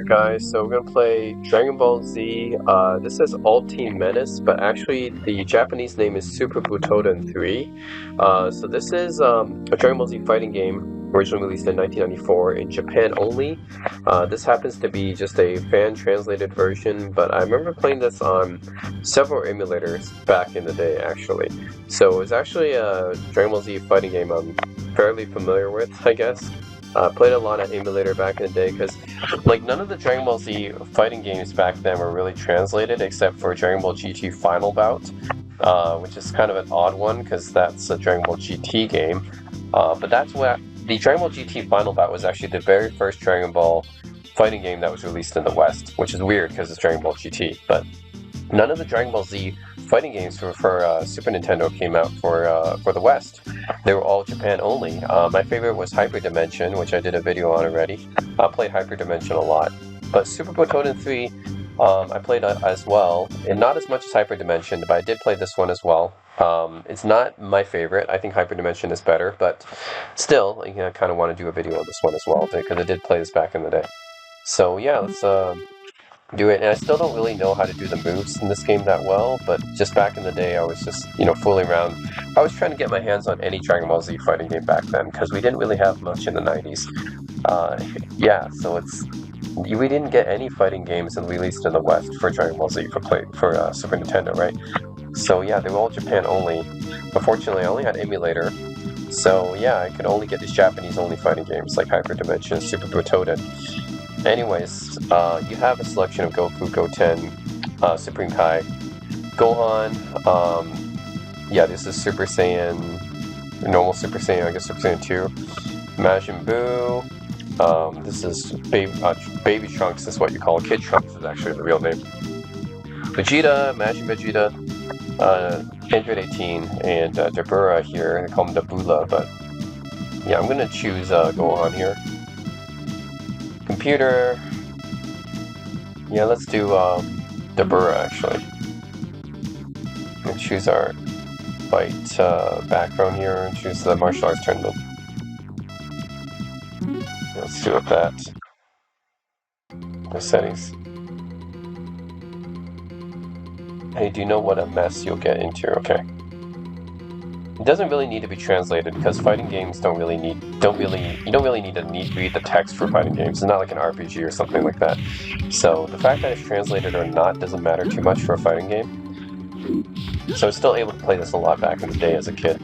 guys, so we're gonna play Dragon Ball Z. This says Ultimate Menace, but actually the Japanese name is Super Butoden 3. So this is a Dragon Ball Z fighting game, originally released in 1994 in Japan only. This happens to be just a fan-translated version, but I remember playing this on several emulators back in the day, actually. So it's actually a Dragon Ball Z fighting game I'm fairly familiar with, I guess. Played a lot on emulator back in the day because, like, none of the Dragon Ball Z fighting games back then were really translated except for Dragon Ball GT Final Bout, which is kind of an odd one because that's a Dragon Ball GT game. But that's what the Dragon Ball GT Final Bout was actually the very first Dragon Ball fighting game that was released in the West, which is weird because it's Dragon Ball GT. But none of the Dragon Ball Z fighting games for Super Nintendo came out for the West. They were all Japan only. My favorite was Hyper Dimension, which I did a video on already. I played Hyper Dimension a lot. But Super Butoden 3, I played as well, and not as much as Hyper Dimension, but I did play this one as well. It's not my favorite. I think Hyper Dimension is better, but still, I kind of want to do a video on this one as well, because I did play this back in the day. So yeah, let's do it. And I still don't really know how to do the moves in this game that well, but just back in the day I was just, fooling around. I was trying to get my hands on any Dragon Ball Z fighting game back then, because we didn't really have much in the 90s. Yeah, so we didn't get any fighting games released in the West for Dragon Ball Z for Super Nintendo, right? So yeah, they were all Japan only. Unfortunately, I only had emulator, so yeah, I could only get these Japanese-only fighting games like Hyper Dimension, Super Butoden. Anyways, you have a selection of Goku, Goten, Supreme Kai, Gohan. Yeah, this is Super Saiyan, normal Super Saiyan, I guess Super Saiyan 2. Majin Buu. This is Baby Trunks, is what you call it. Kid Trunks is actually the real name. Vegeta, Majin Vegeta, Android 18, and Dabura here. They call him Dabula, but yeah, I'm gonna choose Gohan here. Computer. Yeah, let's do Dabura actually. And choose our fight background here and choose the martial arts tournament. Let's do it that. The settings. Hey, do you know what a mess you'll get into? Okay. It doesn't really need to be translated because fighting games don't really need to read the text for fighting games. It's not like an RPG or something like that. So the fact that it's translated or not doesn't matter too much for a fighting game. So I was still able to play this a lot back in the day as a kid.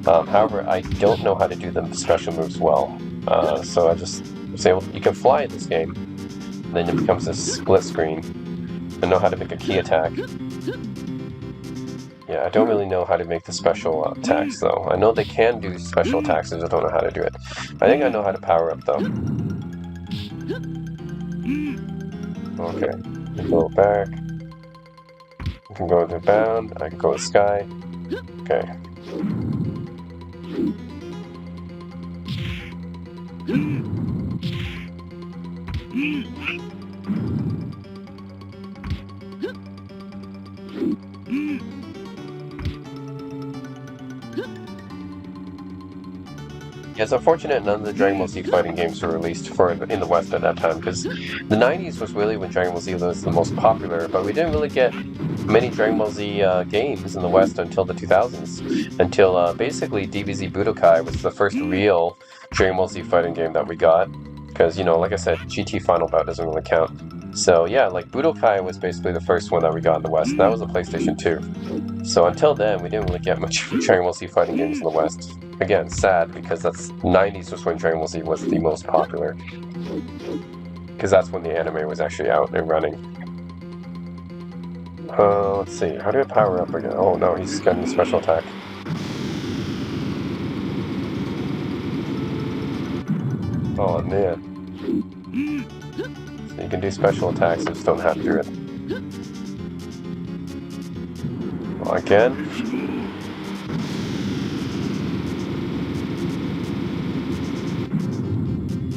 However, I don't know how to do the special moves well. So I just was able. You can fly in this game, then it becomes a split screen. I know how to make a key attack. Yeah, I don't really know how to make the special attacks, though. I know they can do special attacks, I just don't know how to do it. I think I know how to power up, though. Okay, go back. I can go to bound, I can go to sky. Okay. Yeah, it's unfortunate none of the Dragon Ball Z fighting games were released in the West at that time, because the 90s was really when Dragon Ball Z was the most popular, but we didn't really get many Dragon Ball Z games in the West until the 2000s, until basically DBZ Budokai was the first real Dragon Ball Z fighting game that we got, because, like I said, GT Final Bout doesn't really count. So yeah, like Budokai was basically the first one that we got in the West, and that was a PlayStation 2. So until then, we didn't really get much Dragon Ball Z fighting games in the West. Again, sad, because that's 90s was when Dragon Ball Z was the most popular. Because that's when the anime was actually out and running. Let's see, how do I power up again? Oh no, he's getting a special attack. Oh man. So you can do special attacks, you just don't have to do it. Well, again.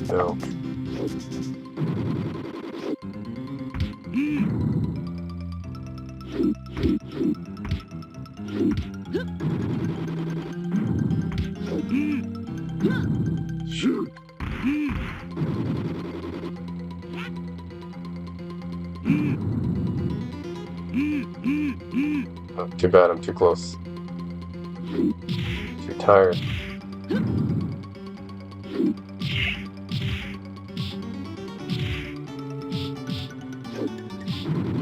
No. Too bad I'm too close. Too tired.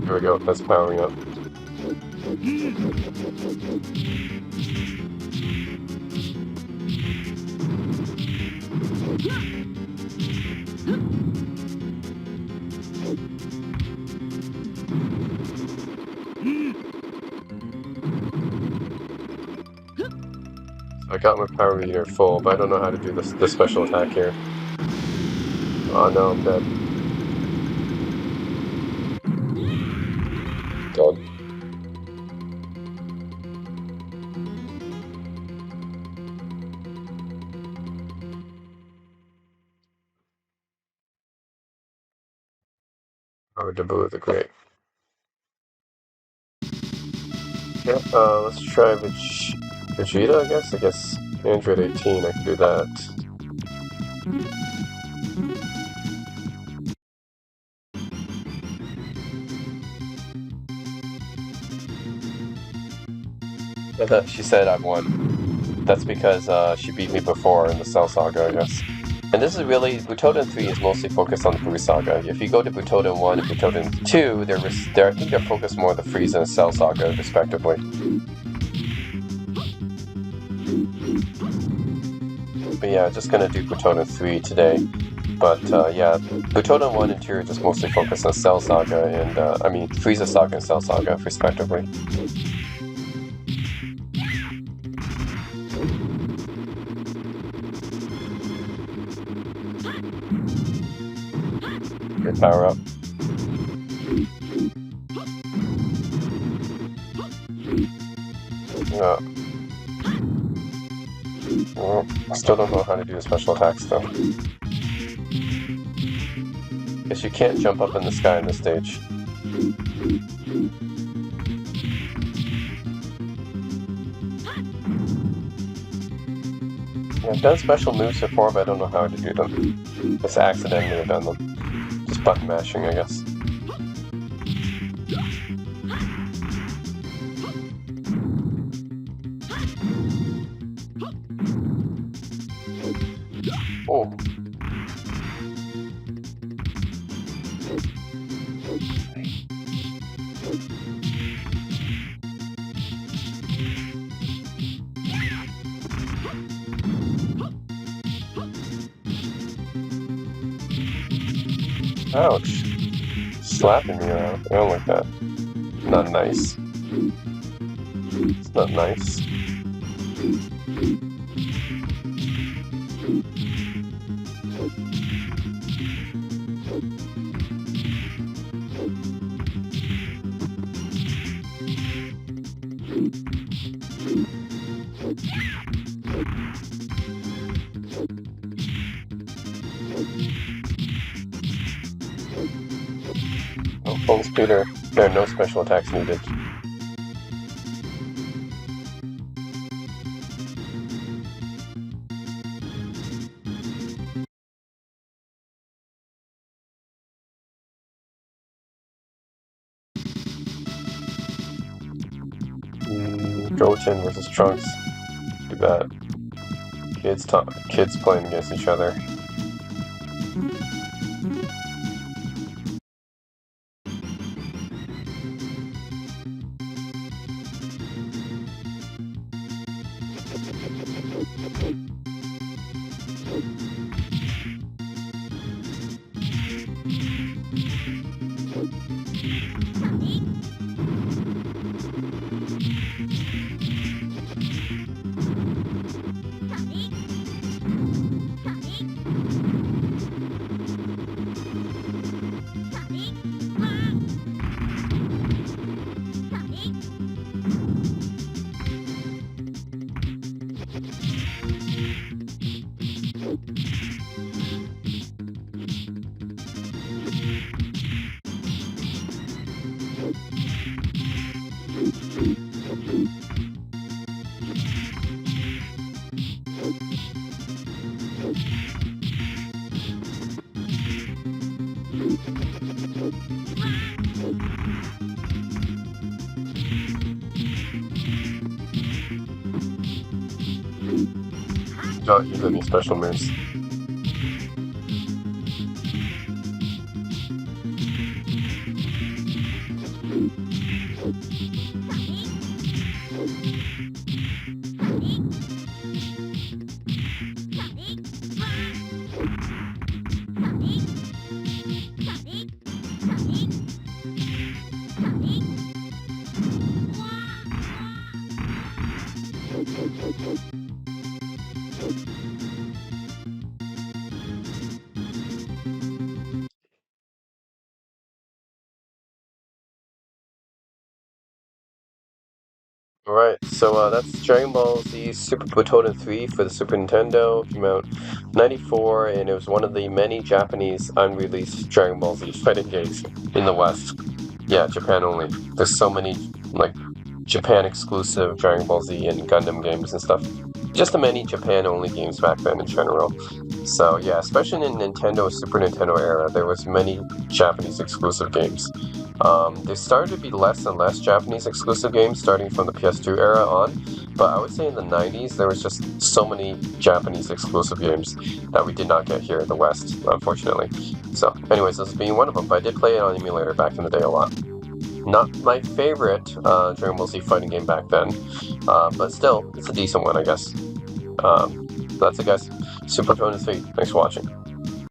There we go, that's powering up. I got my power meter full, but I don't know how to do this special attack here. Oh no, I'm dead. Dead. Power Dabu the Great. Yeah, let's try Vegeta, I guess? I guess Android 18, I can do that. I thought she said I've won. That's because she beat me before in the Cell Saga, I guess. And this is really, Butoden 3 is mostly focused on the Free Saga. If you go to Butoden 1 and Butoden 2, I think they're focused more on the Frieza and Cell Saga, respectively. But yeah, just gonna do Butoden 3 today. But yeah, Butoden 1 and 2 are just mostly focused on Cell Saga and, Frieza Saga and Cell Saga, respectively. Good power up. Well, I still don't know how to do the special attacks though. Guess you can't jump up in the sky in this stage. Yeah, I've done special moves before, but I don't know how to do them. Just accidentally have done them. Just button mashing, I guess. Oh. Ouch. Slapping me around. I don't like that. Not nice. It's not nice. Oh, full speeder. There are no special attacks needed. Goten versus Trunks. Too bad. Kids playing against each other. Oh, you have any special moves? Alright, so that's Dragon Ball Z Super Butoden 3 for the Super Nintendo. Came out 94, and it was one of the many Japanese unreleased Dragon Ball Z fighting games in the West. Yeah, Japan only. There's so many, like, Japan exclusive Dragon Ball Z and Gundam games and stuff. Just the many Japan only games back then in general. So yeah, especially in Nintendo, Super Nintendo era, there was many Japanese exclusive games. There started to be less and less Japanese exclusive games starting from the PS2 era on, but I would say in the 90s there was just so many Japanese exclusive games that we did not get here in the West, unfortunately. So anyways, this being one of them, but I did play it on emulator back in the day a lot. Not my favorite Dragon Ball Z fighting game back then, but still, it's a decent one, I guess. That's it, guys. Super Butoden 3. Thanks for watching.